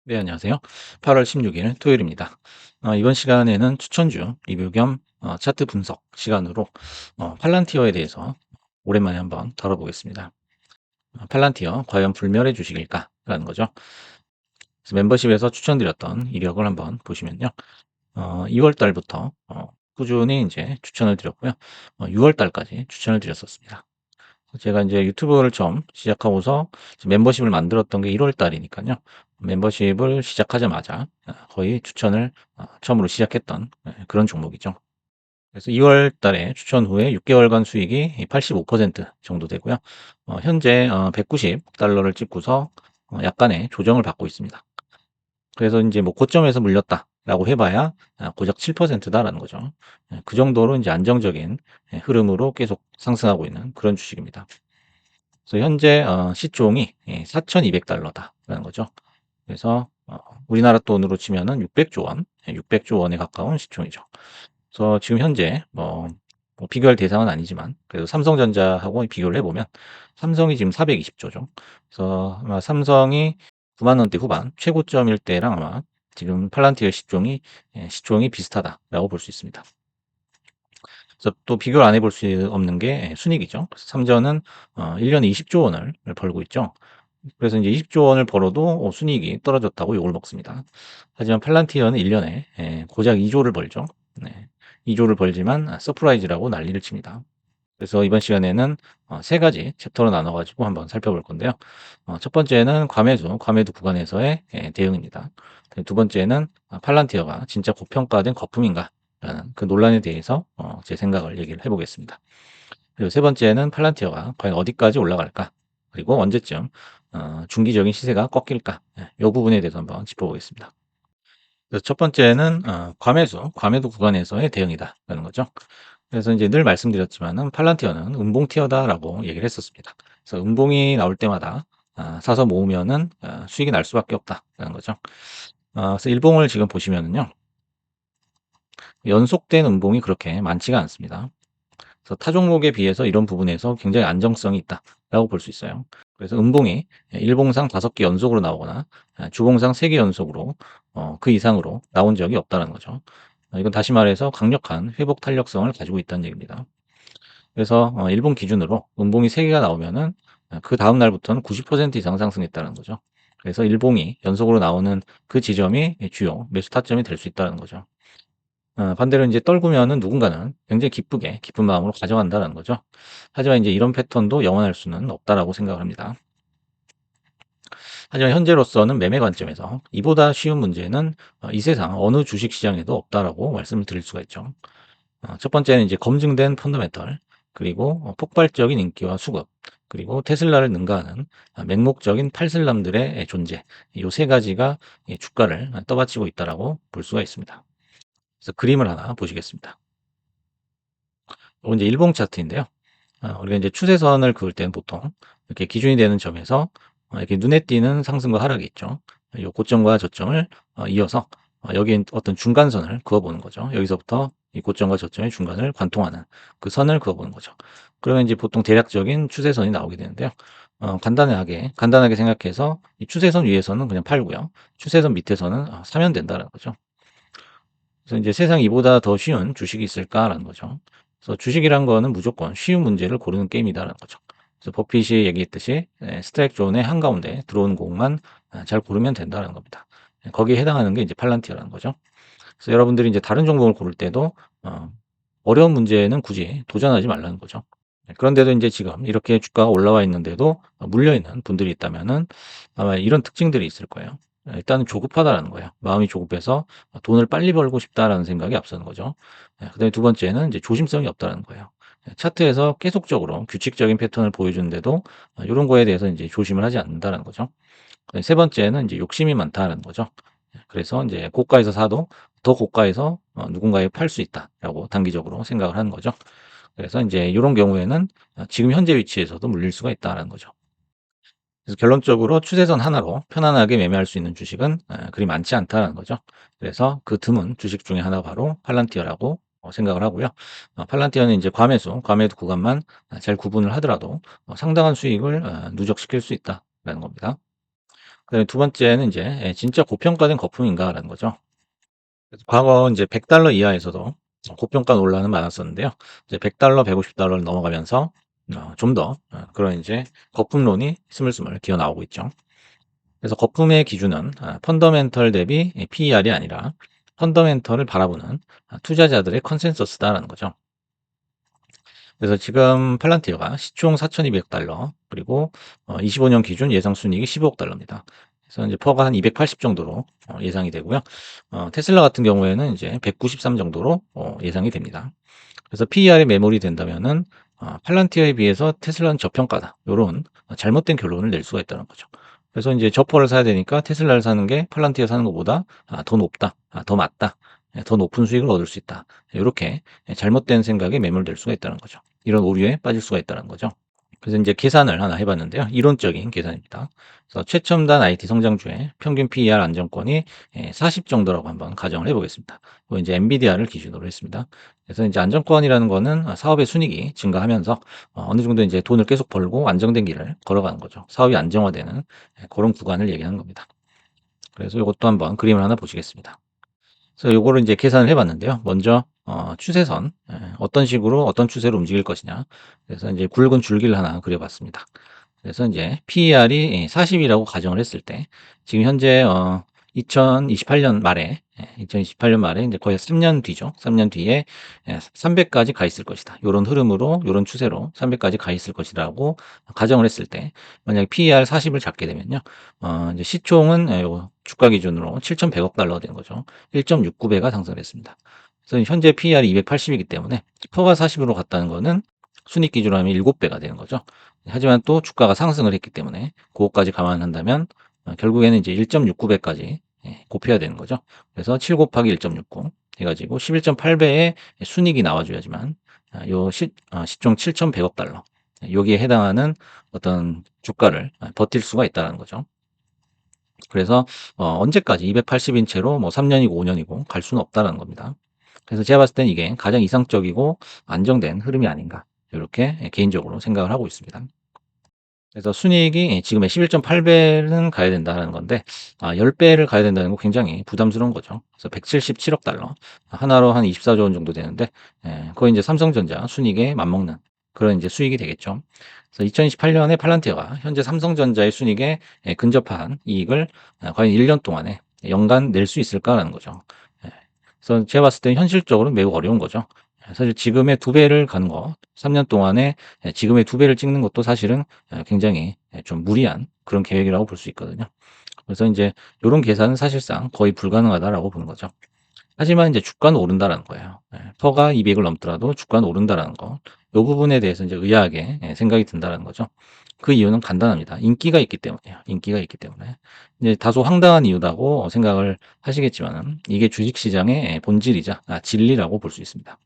네, 안녕하세요. 8월 16일 토요일입니다. 이번 시간에는 추천주 리뷰 겸 차트 분석 시간으로 팔란티어에 대해서 오랜만에 한번 다뤄보겠습니다. 팔란티어 과연 불멸의 주식일까라는 거죠. 그래서 멤버십에서 추천드렸던 이력을 한번 보시면요. 2월 달부터 꾸준히 이제 추천을 드렸고요. 6월 달까지 추천을 드렸었습니다. 제가 이제 유튜브를 처음 시작하고서 멤버십을 만들었던 게 1월 달이니까요. 멤버십을 시작하자마자 거의 추천을 처음으로 시작했던 그런 종목이죠. 그래서 2월 달에 추천 후에 6개월간 수익이 85% 정도 되고요. 현재 190달러를 찍고서 약간의 조정을 받고 있습니다. 그래서 이제 뭐 고점에서 물렸다라고 해봐야 고작 7%다라는 거죠. 그 정도로 이제 안정적인 흐름으로 계속 상승하고 있는 그런 주식입니다. 그래서 현재 시총이 4,200달러다라는 거죠. 그래서 우리나라 돈으로 치면은 600조 원, 600조 원에 가까운 시총이죠. 그래서 지금 현재 뭐 비교할 대상은 아니지만 그래도 삼성전자하고 비교를 해보면 삼성이 지금 420조죠. 그래서 아마 삼성이 9만 원대 후반 최고점일 때랑 아마 지금 팔란티어 시총이 비슷하다라고 볼 수 있습니다. 그래서 또 비교를 안 해볼 수 없는 게 순이익이죠. 그래서 삼전은 1년에 20조 원을 벌고 있죠. 그래서 이제 20조 원을 벌어도 순이익이 떨어졌다고 욕을 먹습니다. 하지만 팔란티어는 1년에 고작 2조를 벌죠. 네. 2조를 벌지만 서프라이즈라고 난리를 칩니다. 그래서 이번 시간에는 세 가지 챕터로 나눠가지고 한번 살펴볼 건데요. 첫 번째는 과매도 구간에서의 대응입니다. 두 번째는 팔란티어가 진짜 고평가된 거품인가? 라는 그 논란에 대해서 제 생각을 얘기를 해보겠습니다. 그리고 세 번째는 팔란티어가 과연 어디까지 올라갈까? 그리고 언제쯤 중기적인 시세가 꺾일까? 이 부분에 대해서 한번 짚어보겠습니다. 그래서 첫 번째는 과매도 구간에서의 대응이다라는 거죠. 그래서 이제 늘 말씀드렸지만은 팔란티어는 음봉 티어다라고 얘기를 했었습니다. 그래서 음봉이 나올 때마다 사서 모으면은 수익이 날 수밖에 없다라는 거죠. 그래서 일봉을 지금 보시면은요, 연속된 음봉이 그렇게 많지가 않습니다. 그래서 타 종목에 비해서 이런 부분에서 굉장히 안정성이 있다라고 볼 수 있어요. 그래서 음봉이 일봉상 5개 연속으로 나오거나 주봉상 3개 연속으로 그 이상으로 나온 적이 없다는 거죠. 이건 다시 말해서 강력한 회복 탄력성을 가지고 있다는 얘기입니다. 그래서 일본 기준으로 음봉이 3개가 나오면은 그 다음 날부터는 90% 이상 상승했다는 거죠. 그래서 일봉이 연속으로 나오는 그 지점이 주요 매수 타점이 될 수 있다는 거죠. 반대로 이제 떨구면은 누군가는 굉장히 기쁜 마음으로 가져간다는 거죠. 하지만 이제 이런 패턴도 영원할 수는 없다라고 생각을 합니다. 하지만 현재로서는 매매 관점에서 이보다 쉬운 문제는 이 세상 어느 주식 시장에도 없다라고 말씀을 드릴 수가 있죠. 첫 번째는 이제 검증된 펀더멘털, 그리고 폭발적인 인기와 수급, 그리고 테슬라를 능가하는 맹목적인 팔슬람들의 존재. 이 세 가지가 이 주가를 떠받치고 있다라고 볼 수가 있습니다. 그래서 그림을 하나 보시겠습니다. 이건 이제 일봉 차트인데요. 우리가 이제 추세선을 그을 때는 보통 이렇게 기준이 되는 점에서 이렇게 눈에 띄는 상승과 하락이 있죠. 이 고점과 저점을 이어서 여기에 어떤 중간선을 그어보는 거죠. 여기서부터 이 고점과 저점의 중간을 관통하는 그 선을 그어보는 거죠. 그러면 이제 보통 대략적인 추세선이 나오게 되는데요. 간단하게 생각해서 이 추세선 위에서는 그냥 팔고요. 추세선 밑에서는 사면 된다는 거죠. 그래서 이제 세상 이보다 더 쉬운 주식이 있을까라는 거죠. 그래서 주식이란 거는 무조건 쉬운 문제를 고르는 게임이다라는 거죠. 그래서 버핏이 얘기했듯이 스트라이크 존의 한가운데 들어오는 공만 잘 고르면 된다는 겁니다. 거기에 해당하는 게 이제 팔란티어라는 거죠. 그래서 여러분들이 이제 다른 종목을 고를 때도 어려운 문제는 굳이 도전하지 말라는 거죠. 그런데도 이제 지금 이렇게 주가가 올라와 있는데도 물려 있는 분들이 있다면은 아마 이런 특징들이 있을 거예요. 일단은 조급하다라는 거예요. 마음이 조급해서 돈을 빨리 벌고 싶다라는 생각이 앞서는 거죠. 그다음에 두 번째는 이제 조심성이 없다는 거예요. 차트에서 계속적으로 규칙적인 패턴을 보여주는데도 이런 거에 대해서 이제 조심을 하지 않는다는 거죠. 세 번째는 이제 욕심이 많다는 거죠. 그래서 이제 고가에서 사도 더 고가에서 누군가에 팔 수 있다라고 단기적으로 생각을 하는 거죠. 그래서 이제 이런 경우에는 지금 현재 위치에서도 물릴 수가 있다라는 거죠. 그래서 결론적으로 추세선 하나로 편안하게 매매할 수 있는 주식은 그리 많지 않다라는 거죠. 그래서 그 드문 주식 중에 하나 바로 팔란티어라고 생각을 하고요. 팔란티어는 이제 과매도 구간만 잘 구분을 하더라도 상당한 수익을 누적시킬 수 있다라는 겁니다. 그다음에 두 번째는 이제 '진짜 고평가된 거품인가.'라는 거죠. 그래서 과거 인제 $100 이하에서도 고평가 논란은 많았었는데요. 이제 $100, $150를 넘어가면서 좀 더 그런 인제 거품론이 스물스물 기어 나오고 있죠. 그래서 거품의 기준은 펀더멘털 대비 PER이 아니라 펀더멘털을 바라보는 투자자들의 컨센서스다라는 거죠. 그래서 지금 팔란티어가 시총 $4,200 그리고 25년 기준 예상 순이익이 $15억 입니다. 그래서 이제 퍼가 한 280 정도로 예상이 되고요. 테슬라 같은 경우에는 이제 193 정도로 예상이 됩니다. 그래서 PER이 매몰이 된다면은 팔란티어에 비해서 테슬라는 저평가다. 요런 잘못된 결론을 낼 수가 있다는 거죠. 그래서 인제 저퍼를 사야 되니까 테슬라를 사는 게 팔란티어 사는 것보다 더 높다. 더 맞다. 더 높은 수익을 얻을 수 있다. 요렇게 잘못된 생각에 매몰될 수가 있다는 거죠. 이런 오류에 빠질 수가 있다는 거죠. 그래서 인제 계산을 하나 해 봤는데요. 이론적인 계산입니다. 그래서 최첨단 IT 성장주의 평균 PER 안정권이 40 정도라고 한번 가정을 해 보겠습니다. 뭐 인제 엔비디아를 기준으로 했습니다. 그래서 인제 안정권이라는 거는 사업의 순이익이 증가하면서 어느 정도 인제 돈을 계속 벌고 안정된 길을 걸어가는 거죠. 사업이 안정화되는 고런 구간을 얘기하는 겁니다. 그래서 요것도 한번 그림을 하나 보시겠습니다. 그래서 요거를 인제 계산을 해 봤는데요. 먼저 추세선 어떤 식으로 어떤 추세로 움직일 것이냐. 그래서 인제 굵은 줄기를 하나 그려 봤습니다. 그래서 인제 PER이 40 이라고 가정을 했을 때 지금 현재 2028년 말에 2028년 말에 인제 거의 3년 뒤죠. 3년 뒤에 300 까지 가 있을 것이다. 요런 흐름으로 요런 추세로 300 까지 가 있을 것이라고 가정을 했을 때 만약에 PER 40을 잡게 되면요. 이제 시총은 요 주가 기준으로 7,100억 달러가 되는 거죠. 1.69 배가 상승을 했습니다. 그래서 현재 PER이 280 이기 때문에 퍼가 40 으로 갔다는 거는 순이익 기준으로 하면 7 배가 되는 거죠. 하지만 또 주가가 상승을 했기 때문에 고거까지 감안한다면 결국에는 이제 1.69 배까지 곱해야 되는 거죠. 그래서 7 곱하기 1.69 해 가지고 11.8 배의 순이익이 나와 줘야지만 요 시총 7,100억 달러 여기에 해당하는 어떤 주가를 버틸 수가 있다는 거죠. 그래서 언제까지 280인 채로 뭐 3 년이고 5 년이고 갈 수는 없다는 겁니다. 그래서 제가 봤을 땐 이게 가장 이상적이고 안정된 흐름이 아닌가 요렇게 개인적으로 생각을 하고 있습니다. 그래서 순이익이 지금의 11.8 배는 가야 된다는 건데 10 배를 가야 된다는 거 굉장히 부담스러운 거죠. 그래서 177억 달러 하나로 한 24조 원 정도 되는데 거의 인제 삼성전자 순이익에 맞먹는 그런 인제 수익이 되겠죠. 그래서 2028년에 팔란티어가 현재 삼성전자의 순이익에 근접한 이익을 과연 1년 동안에 연간 낼 수 있을까라는 거죠. 예. 그래서 제가 봤을 때 현실적으로는 매우 어려운 거죠. 사실 지금의 2 배를 가는 거 3년 동안에 지금의 2 배를 찍는 것도 사실은 굉장히 좀 무리한 그런 계획이라고 볼 수 있거든요. 그래서 인제 요런 계산은 사실상 거의 불가능하다라고 보는 거죠. 하지만 인제 주가는 오른다라는 거예요. 퍼가 200을 넘더라도 주가는 오른다라는 거. 요 부분에 대해서 인제 의아하게 생각이 든다라는 거죠. 그 이유는 간단합니다. 인기가 있기 때문이에요. 인기가 있기 때문에. 이제 다소 황당한 이유라고 생각을 하시겠지만은 이게 주식 시장의 본질이자 진리라고 볼 수 있습니다.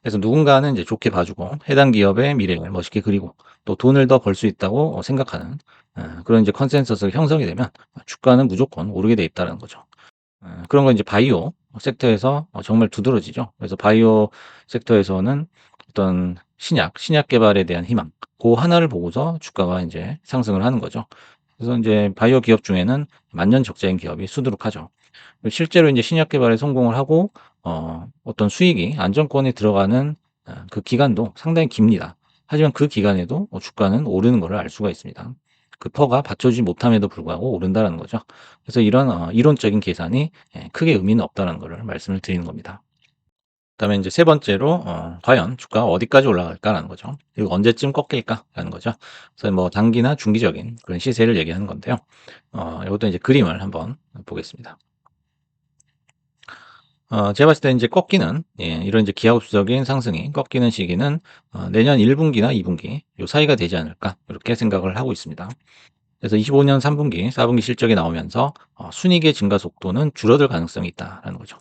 그래서 누군가는 이제 좋게 봐주고 해당 기업의 미래를 멋있게 그리고 또 돈을 더 벌 수 있다고 생각하는 그런 이제 컨센서스가 형성이 되면 주가는 무조건 오르게 돼 있다는 거죠. 그런 건 이제 바이오 섹터에서 정말 두드러지죠. 그래서 바이오 섹터에서는 어떤 신약 개발에 대한 희망 고 하나를 보고서 주가가 이제 상승을 하는 거죠. 그래서 이제 바이오 기업 중에는 만년 적자인 기업이 수두룩하죠. 실제로 인제 신약 개발에 성공을 하고 어떤 수익이 안정권에 들어가는 그 기간도 상당히 깁니다. 하지만 그 기간에도 주가는 오르는 거를 알 수가 있습니다. 그 퍼가 받쳐주지 못함에도 불구하고 오른다라는 거죠. 그래서 이런 이론적인 계산이 크게 의미는 없다는 거를 말씀을 드리는 겁니다. 그다음에 인제 세 번째로 과연 주가가 어디까지 올라갈까라는 거죠. 그리고 언제쯤 꺾일까라는 거죠. 그래서 뭐 단기나 중기적인 그런 시세를 얘기하는 건데요. 요것도 이제 그림을 한번 보겠습니다. 제가 봤을 때 인제 꺾이는 이런 이제 기하급수적인 상승이 꺾이는 시기는 내년 1 분기나 2 분기 요 사이가 되지 않을까 요렇게 생각을 하고 있습니다. 그래서 25년 3 분기, 4 분기 실적이 나오면서 순이익의 증가 속도는 줄어들 가능성이 있다라는 거죠.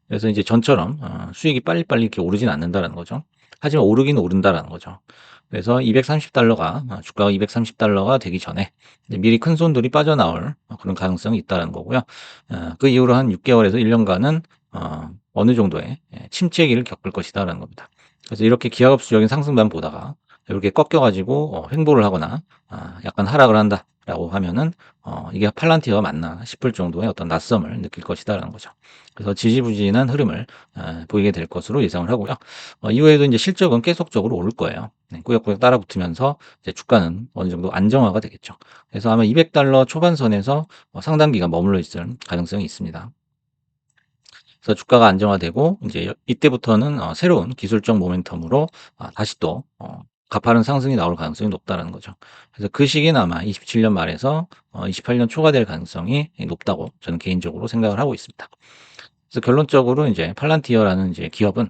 그래서 이제 전처럼 수익이 빨리빨리 이렇게 오르진 않는다라는 거죠. 하지만 오르긴 오른다라는 거죠. 그래서 230 달러가 주가가 230 달러가 되기 전에 이제 미리 큰 손들이 빠져나올 그런 가능성이 있다라는 거고요. 그 이후로 한 6 개월에서 1 년간은 어느 정도의 침체기를 겪을 것이다라는 겁니다. 그래서 이렇게 기하급수적인 상승만 보다가 요렇게 꺾여 가지고 횡보를 하거나 약간 하락을 한다라고 하면은 '이게 팔란티어가 맞나?' 싶을 정도의 어떤 낯섦을 느낄 것이다라는 거죠. 그래서 지지부진한 흐름을 보이게 될 것으로 예상을 하고요. 이후에도 인제 실적은 계속적으로 오를 거예요. 네. 꾸역꾸역 따라붙으면서 이제 주가는 어느 정도 안정화가 되겠죠. 그래서 아마 $200 초반선에서 상당 기간 머물러 있을 가능성이 있습니다. 그래서 주가가 안정화되고 인제 이때부터는 새로운 기술적 모멘텀으로 다시 또 가파른 상승이 나올 가능성이 높다라는 거죠. 그래서 그 시기는 아마 27년 말에서 28년 초가 될 가능성이 높다고 저는 개인적으로 생각을 하고 있습니다. 그래서 결론적으로 인제 팔란티어라는 이제 기업은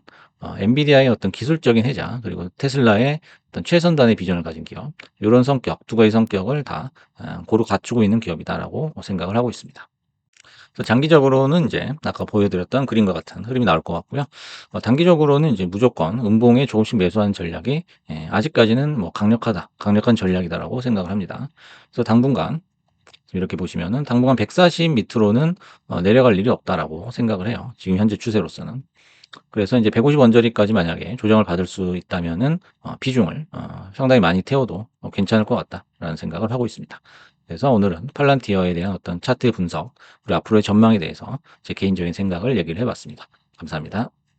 엔비디아의 어떤 기술적인 해자 그리고 테슬라의 어떤 최선단의 비전을 가진 기업 요런 성격 두 가지 성격을 다 고루 갖추고 있는 기업이다라고 생각을 하고 있습니다. 그래서 장기적으로는 이제 아까 보여드렸던 그림과 같은 흐름이 나올 것 같고요. 단기적으로는 이제 무조건 음봉에 조금씩 매수하는 전략이 아직까지는 뭐 강력한 전략이다라고 생각을 합니다. 그래서 당분간 지금 이렇게 보시면은 당분간 140 밑으로는 내려갈 일이 없다라고 생각을 해요. 지금 현재 추세로서는. 그래서 이제 150 언저리까지 만약에 조정을 받을 수 있다면은 비중을 상당히 많이 태워도 괜찮을 것 같다라는 생각을 하고 있습니다. 그래서 오늘은 팔란티어에 대한 어떤 차트 분석 그리고 앞으로의 전망에 대해서 제 개인적인 생각을 얘기를 해 봤습니다. 감사합니다.